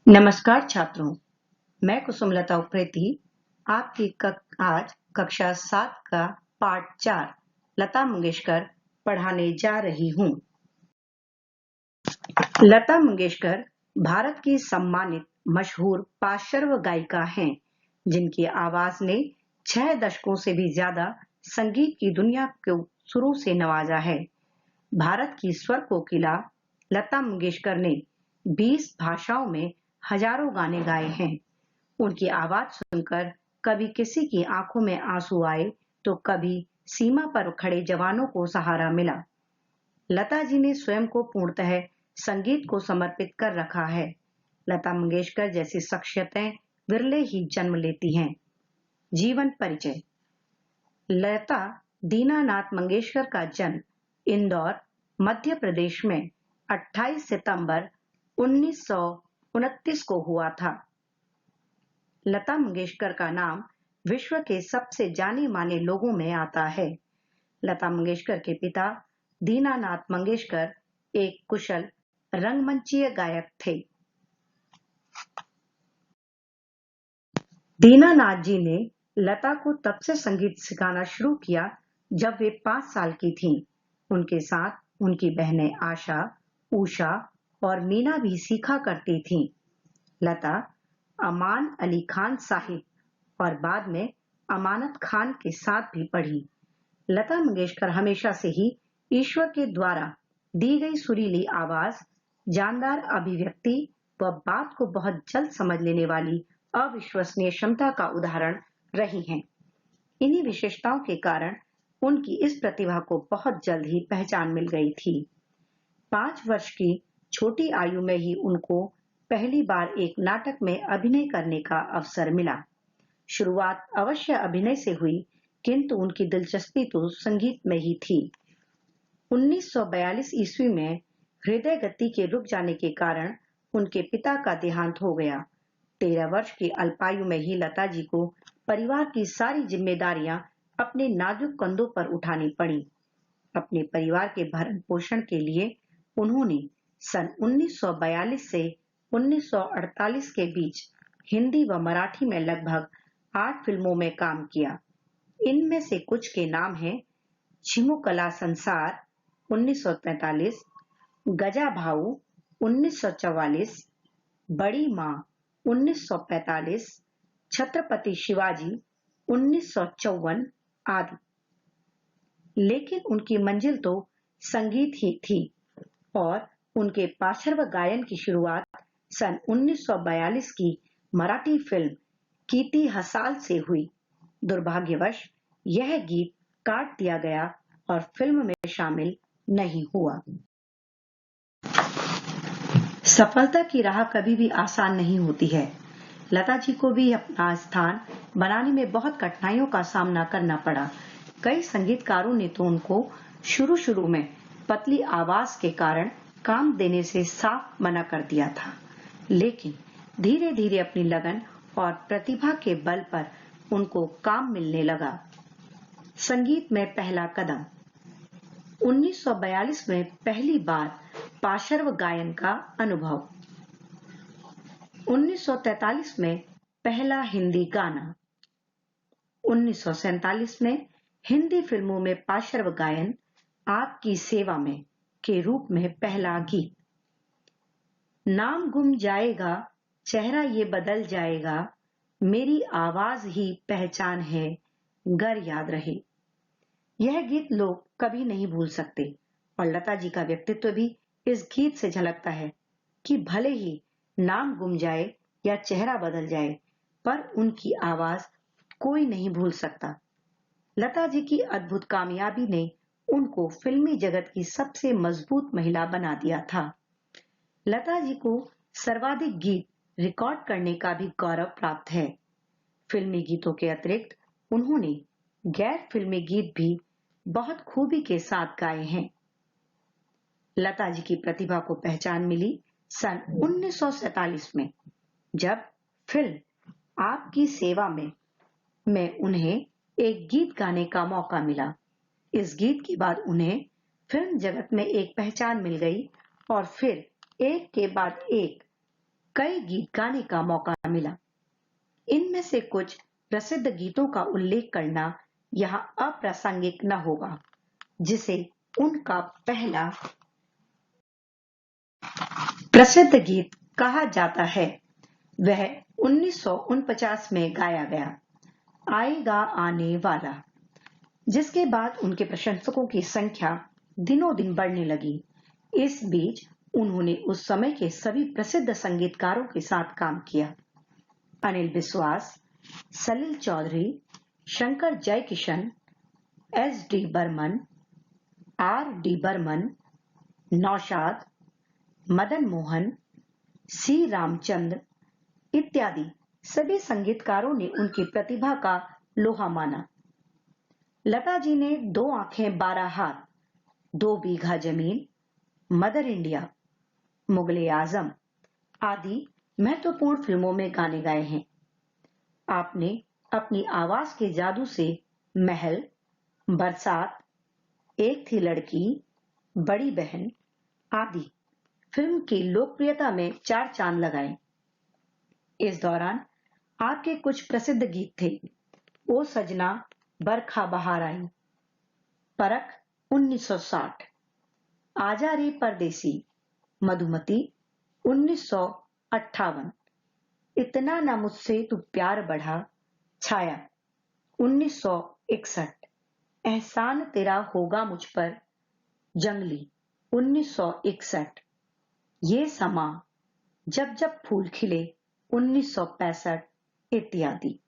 नमस्कार छात्रों, मैं कुसुमलता उप्रेती आपकी आज कक्षा 7 का पाठ 4 लता मंगेशकर पढ़ाने जा रही हूँ। लता मंगेशकर भारत की सम्मानित मशहूर पार्श्व गायिका हैं, जिनकी आवाज ने 6 दशकों से भी ज्यादा संगीत की दुनिया को शुरू से नवाजा है। भारत की स्वर कोकिला लता मंगेशकर ने 20 भाषाओं में हजारों गाने गाए हैं। उनकी आवाज सुनकर कभी किसी की आंखों में आंसू आए तो कभी सीमा पर खड़े जवानों को सहारा मिला। लता जी ने स्वयं को पूर्णतः संगीत को समर्पित कर रखा है। लता मंगेशकर जैसी शख्सियतें विरले ही जन्म लेती हैं। जीवन परिचय। लता दीनानाथ मंगेशकर का जन्म इंदौर, मध्य प्रदेश में 28 सितंबर 1929 को हुआ था। लता मंगेशकर का नाम विश्व के सबसे जाने माने लोगों में आता है। लता मंगेशकर के पिता दीनानाथ मंगेशकर एक कुशल रंगमंचीय गायक थे। दीनानाथ जी ने लता को तब से संगीत सिखाना शुरू किया जब वे 5 साल की थीं। उनके साथ उनकी बहनें आशा, उषा और मीना भी सीखा करती थीं। लता अमान अली खान साहिब और बाद में अमानत खान के साथ भी पढ़ी। लता मंगेशकर हमेशा से ही ईश्वर के द्वारा दी गई सुरीली आवाज, जानदार अभिव्यक्ति व बात को बहुत जल्द समझ लेने वाली अविश्वसनीय क्षमता का उदाहरण रही हैं। इन्हीं विशेषताओं के कारण उनकी इस प्रतिभा को बहुत जल्द ही पहचान मिल गई थी। 5 वर्ष की छोटी आयु में ही उनको पहली बार एक नाटक में अभिनय करने का अवसर मिला। शुरुआत अवश्य अभिनय से हुई, किंतु उनकी दिलचस्पी तो संगीत में ही थी। 1942 ईस्वी में हृदय गति के रुक जाने के कारण उनके पिता का देहांत हो गया। 13 वर्ष की अल्पायु में ही लता जी को परिवार की सारी जिम्मेदारियां अपने नाजुक कंधों पर उठानी पड़ी। अपने परिवार के भरण पोषण के लिए उन्होंने सन 1942 से 1948 के बीच हिंदी व मराठी में लगभग 8 फिल्मों में काम किया। इनमें से कुछ के नाम हैं झिमुकला संसार 1943, गजा भाऊ 1944, बड़ी माँ 1945, छत्रपति शिवाजी 1954 आदि। लेकिन उनकी मंजिल तो संगीत ही थी और उनके पार्श्व गायन की शुरुआत सन 1942 की मराठी फिल्म कीर्ति हसाल से हुई। दुर्भाग्यवश यह गीत काट दिया गया और फिल्म में शामिल नहीं हुआ। सफलता की राह कभी भी आसान नहीं होती है। लता जी को भी अपना स्थान बनाने में बहुत कठिनाइयों का सामना करना पड़ा। कई संगीतकारों ने तो उनको शुरू में पतली आवाज के कारण काम देने से साफ मना कर दिया था, लेकिन धीरे धीरे अपनी लगन और प्रतिभा के बल पर उनको काम मिलने लगा। संगीत में पहला कदम। 1942 में पहली बार पार्श्व गायन का अनुभव। 1943 में पहला हिंदी गाना। 1947 में हिंदी फिल्मों में पार्श्व गायन आपकी सेवा में के रूप में पहला गीत। नाम गुम जाएगा, चेहरा ये बदल जाएगा, मेरी आवाज ही पहचान है, गर याद रहे। यह गीत लोग कभी नहीं भूल सकते और लता जी का व्यक्तित्व भी इस गीत से झलकता है कि भले ही नाम गुम जाए या चेहरा बदल जाए, पर उनकी आवाज कोई नहीं भूल सकता। लता जी की अद्भुत कामयाबी ने उनको फिल्मी जगत की सबसे मजबूत महिला बना दिया था। लता जी को सर्वाधिक गीत रिकॉर्ड करने का भी गौरव प्राप्त है। फिल्मी गीतों के अतिरिक्त उन्होंने गैर फिल्मी गीत भी बहुत खूबी के साथ गाए हैं। लता जी की प्रतिभा को पहचान मिली सन 1947 में, जब फिल्म आपकी सेवा में उन्हें एक गीत गाने का मौका मिला। इस गीत के बाद उन्हें फिल्म जगत में एक पहचान मिल गई और फिर एक के बाद एक कई गीत गाने का मौका मिला। इनमें से कुछ प्रसिद्ध गीतों का उल्लेख करना यहाँ अप्रासंगिक न होगा, जिसे उनका पहला प्रसिद्ध गीत कहा जाता है वह 1949 में गाया गया आएगा आने वाला, जिसके बाद उनके प्रशंसकों की संख्या दिनों दिन बढ़ने लगी। इस बीच उन्होंने उस समय के सभी प्रसिद्ध संगीतकारों के साथ काम किया। अनिल विश्वास, सलील चौधरी, शंकर जयकिशन, एस.डी. बर्मन, आर.डी. बर्मन, नौशाद, मदन मोहन, सी रामचंद्र इत्यादि सभी संगीतकारों ने उनकी प्रतिभा का लोहा माना। लता जी ने 2 आंखें 12 हाथ, 2 बीघा जमीन, मदर इंडिया, मुगले आजम आदि महत्वपूर्ण फिल्मों में गाने गाए हैं। आपने अपनी आवाज के जादू से महल, बरसात, एक थी लड़की, बड़ी बहन आदि फिल्म की लोकप्रियता में 4 चांद लगाए। इस दौरान आपके कुछ प्रसिद्ध गीत थे ओ सजना बरखा बहार आई, परख 1960, आजा रे परदेसी, मधुमती 1958, इतना ना मुझसे तू प्यार बढ़ा, छाया 1961, एहसान तेरा होगा मुझ पर, जंगली 1961, ये समा, जब जब फूल खिले 1965 इत्यादि।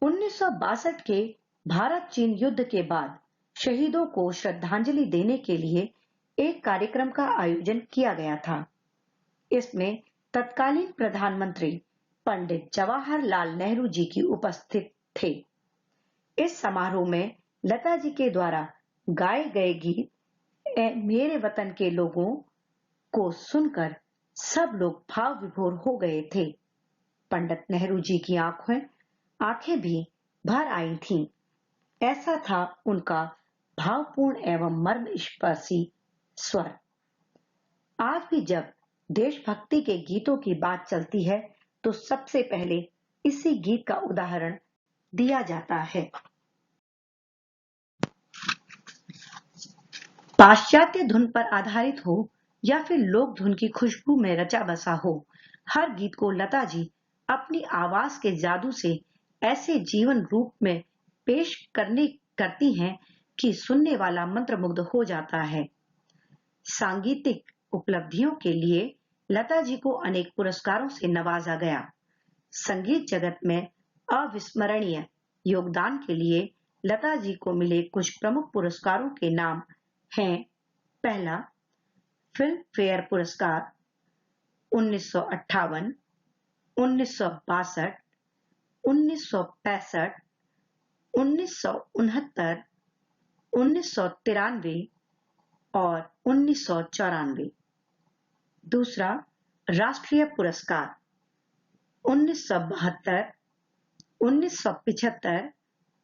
1962 के भारत चीन युद्ध के बाद शहीदों को श्रद्धांजलि देने के लिए एक कार्यक्रम का आयोजन किया गया था। इसमें तत्कालीन प्रधानमंत्री पंडित जवाहरलाल नेहरू जी की उपस्थित थे। इस समारोह में लता जी के द्वारा गाए गए गीत मेरे वतन के लोगों को सुनकर सब लोग भाव विभोर हो गए थे। पंडित नेहरू जी की आंखें भी भर आई थीं। ऐसा था उनका भावपूर्ण एवं मर्मस्पर्शी स्वर। आज भी जब देशभक्ति के गीतों की बात चलती है तो सबसे पहले इसी गीत का उदाहरण दिया जाता है। पाश्चात्य धुन पर आधारित हो या फिर लोक धुन की खुशबू में रचा बसा हो, हर गीत को लता जी अपनी आवाज के जादू से ऐसे जीवन रूप में पेश करती हैं कि सुनने वाला मंत्रमुग्ध हो जाता है। सांगीतिक उपलब्धियों के लिए लता जी को अनेक पुरस्कारों से नवाजा गया। संगीत जगत में अविस्मरणीय योगदान के लिए लता जी को मिले कुछ प्रमुख पुरस्कारों के नाम हैं। पहला, फिल्म फेयर पुरस्कार 1958, 1962, 1965, 1969, 1993 और 1994। दूसरा, राष्ट्रीय पुरस्कार 1972, 1975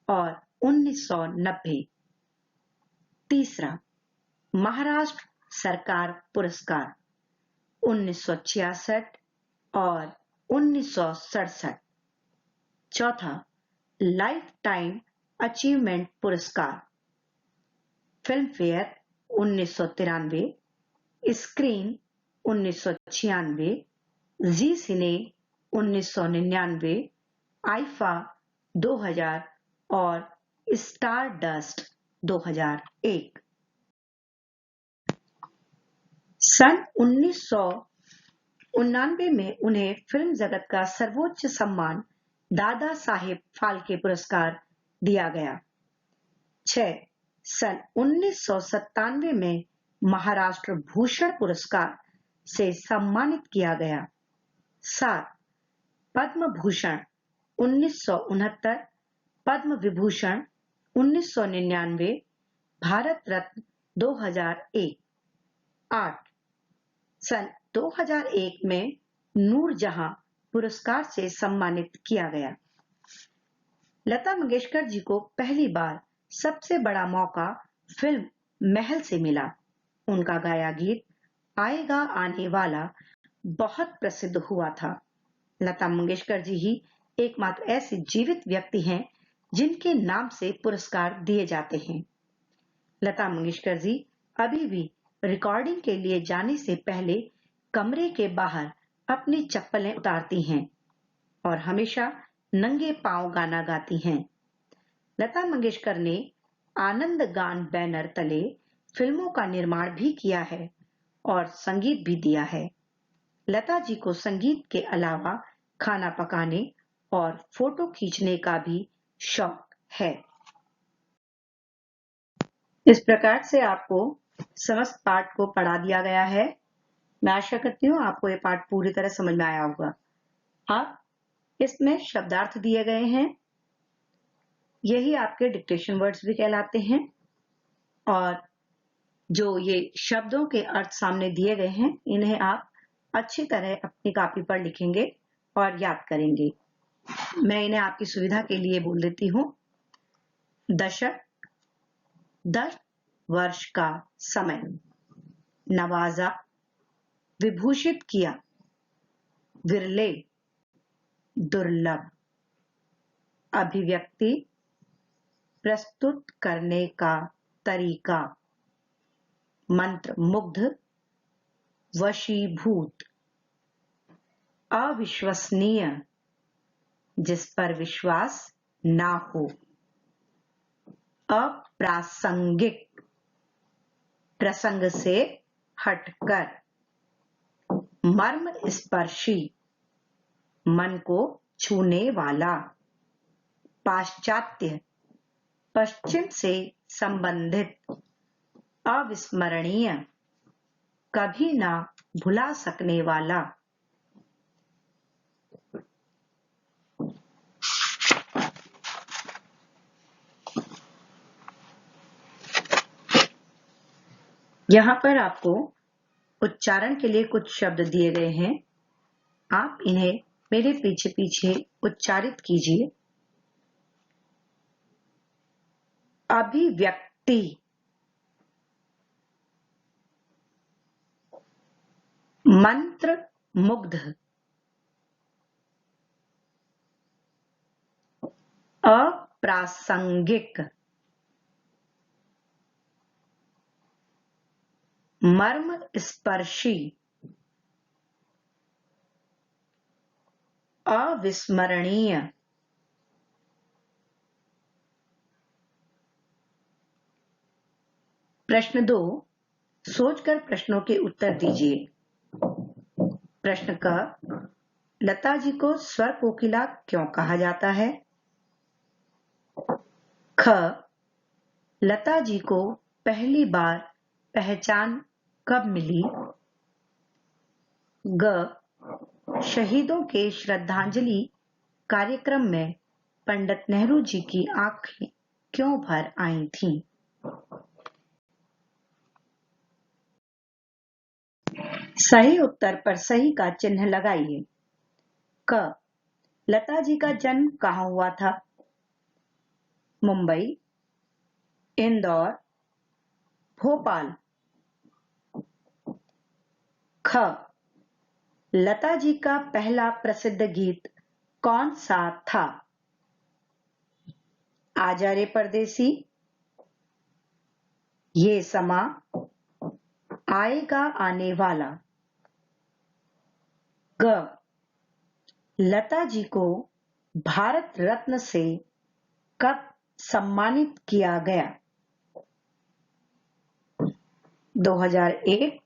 और 1990। तीसरा, महाराष्ट्र सरकार पुरस्कार 1966 और 1967। चौथा, लाइफ टाइम अचीवमेंट पुरस्कार फिल्म फेयर 1993, स्क्रीन 1996, जी सिने 1999, आईफा 2000 और स्टार डस्ट 2001। सन 1999 में उन्हें फिल्म जगत का सर्वोच्च सम्मान दादा साहेब फाल्के पुरस्कार दिया गया। 6. सन 1997 में महाराष्ट्र भूषण पुरस्कार से सम्मानित किया गया। 7. पद्म भूषण 1969, पद्म विभूषण 1999, भारत रत्न 2001। 8. सन 2001 में नूरजहां पुरस्कार से सम्मानित किया गया। लता मंगेशकर जी को पहली बार सबसे बड़ा मौका फिल्म महल से मिला। उनका गाया गीत आएगा आने वाला बहुत प्रसिद्ध हुआ था। लता मंगेशकर जी ही एकमात्र ऐसे जीवित व्यक्ति हैं जिनके नाम से पुरस्कार दिए जाते हैं। लता मंगेशकर जी अभी भी रिकॉर्डिंग के लिए जाने से पहले कमरे के बाहर अपनी चप्पलें उतारती हैं और हमेशा नंगे पांव गाना गाती हैं। लता मंगेशकर ने आनंद गान बैनर तले फिल्मों का निर्माण भी किया है और संगीत भी दिया है। लता जी को संगीत के अलावा खाना पकाने और फोटो खींचने का भी शौक है। इस प्रकार से आपको समस्त पाठ को पढ़ा दिया गया है। मैं आशा करती हूँ आपको ये पाठ पूरी तरह समझ में आया होगा। अब इसमें शब्दार्थ दिए गए हैं, यही आपके डिक्टेशन वर्ड्स भी कहलाते हैं। और जो ये शब्दों के अर्थ सामने दिए गए हैं, इन्हें आप अच्छी तरह अपनी कॉपी पर लिखेंगे और याद करेंगे। मैं इन्हें आपकी सुविधा के लिए बोल देती हूँ। दशक, 10 वर्ष का समय। नवाजा, विभूषित किया। विरले, दुर्लभ। अभिव्यक्ति, प्रस्तुत करने का तरीका। मंत्र मुग्ध, वशीभूत। अविश्वसनीय, जिस पर विश्वास ना हो। अप्रासंगिक, प्रसंग से हटकर। मर्म स्पर्शी, मन को छूने वाला। पाश्चात्य, पश्चिम से संबंधित। अविस्मरणीय, कभी ना भुला सकने वाला। यहाँ पर आपको उच्चारण के लिए कुछ शब्द दिए गए हैं, आप इन्हें मेरे पीछे पीछे उच्चारित कीजिए। अभिव्यक्ति, मंत्र मुग्ध। अप्रासंगिक, मर्म स्पर्शी। अविस्मरणीय। प्रश्न 2, सोचकर प्रश्नों के उत्तर दीजिए। प्रश्न क, लता जी को स्वर कोकिला क्यों कहा जाता है? ख, लता जी को पहली बार पहचान कब मिली? ग, शहीदों के श्रद्धांजलि कार्यक्रम में पंडित नेहरू जी की आंखें क्यों भर आई थीं? सही उत्तर पर सही का चिन्ह लगाइए। क, लता जी का जन्म कहाँ हुआ था? मुंबई, इंदौर, भोपाल। ख, लता जी का पहला प्रसिद्ध गीत कौन सा था? आजा रे परदेसी, ये समा, आएगा आने वाला। ग, लता जी को भारत रत्न से कब सम्मानित किया गया? 2001,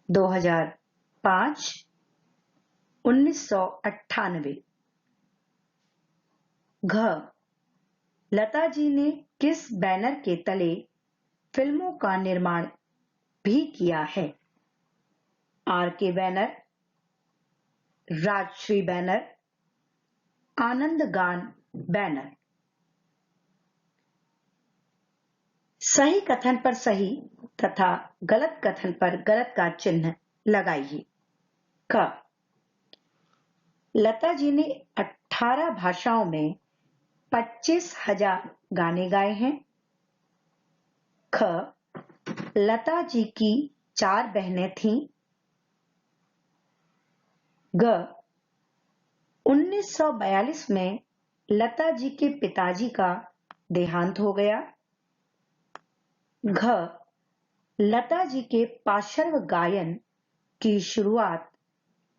2005, 1998। घ, लता जी ने किस बैनर के तले फिल्मों का निर्माण भी किया है? आर के बैनर, राजश्री बैनर, आनंद गान बैनर। सही कथन पर सही तथा गलत कथन पर गलत का चिन्ह लगाइए। क, लता जी ने 18 भाषाओं में 25,000 गाने गाए हैं। ख, लता जी की 4 बहनें थीं। ग 1942 में लता जी के पिताजी का देहांत हो गया। घ लता जी के पार्श्व गायन की शुरुआत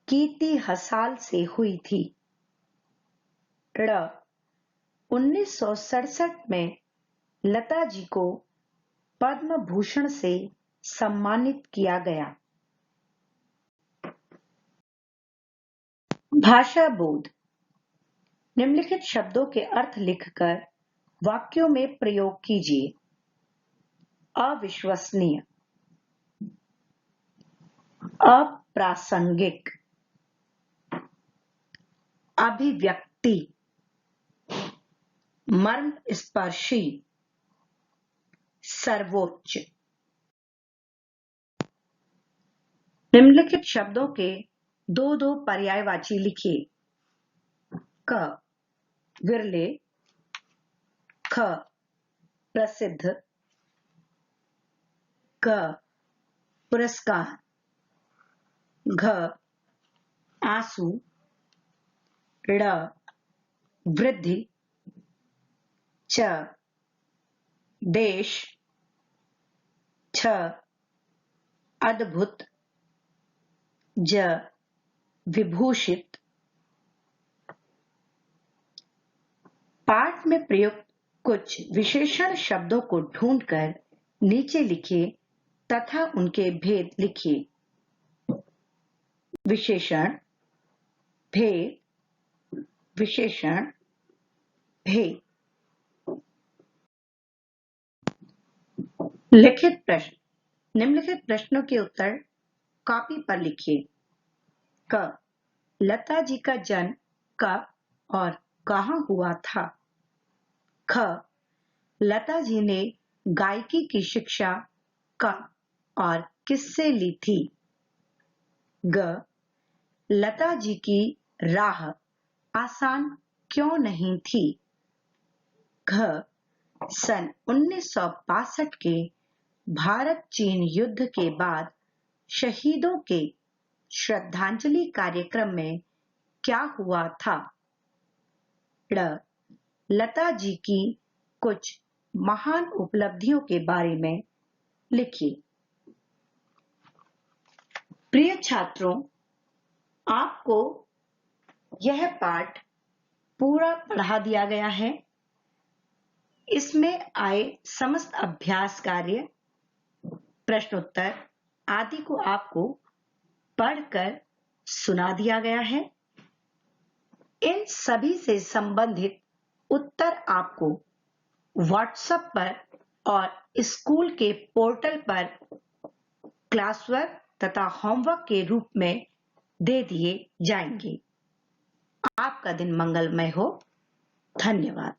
कीर्ति हसाल से हुई थी। ड़ 1967 में लता जी को पद्म भूषण से सम्मानित किया गया। भाषा बोध। निम्नलिखित शब्दों के अर्थ लिखकर वाक्यों में प्रयोग कीजिए। अविश्वसनीय, अप्रासंगिक, अभिव्यक्ति, मर्मस्पर्शी, सर्वोच्च। निम्नलिखित शब्दों के दो दो पर्यायवाची लिखिए। क विरले, ख प्रसिद्ध, ग पुरस्कार, घ आंसू, ड़ वृद्धि, च देश, छ अद्भुत, ज विभूषित। पाठ में प्रयुक्त कुछ विशेषण शब्दों को ढूंढकर नीचे लिखिए तथा उनके भेद लिखिए। विशेषण, भेद, विशेषण, भेद। लिखित प्रश्न। निम्नलिखित प्रश्नों के उत्तर कॉपी पर लिखिए। क लता जी का जन्म कब और कहाँ हुआ था? ख लता जी ने गायकी की शिक्षा कब और किससे ली थी? ग लता जी की राह आसान क्यों नहीं थी? घ सन 1962 के भारत चीन युद्ध के बाद शहीदों के श्रद्धांजलि कार्यक्रम में क्या हुआ था? ड़ लता जी की कुछ महान उपलब्धियों के बारे में लिखिए। प्रिय छात्रों, आपको यह पाठ पूरा पढ़ा दिया गया है। इसमें आए समस्त अभ्यास कार्य, प्रश्नोत्तर आदि को आपको पढ़कर सुना दिया गया है। इन सभी से संबंधित उत्तर आपको व्हाट्सएप पर और स्कूल के पोर्टल पर क्लास वर्क तथा होमवर्क के रूप में दे दिए जाएंगे। आपका दिन मंगलमय हो। धन्यवाद।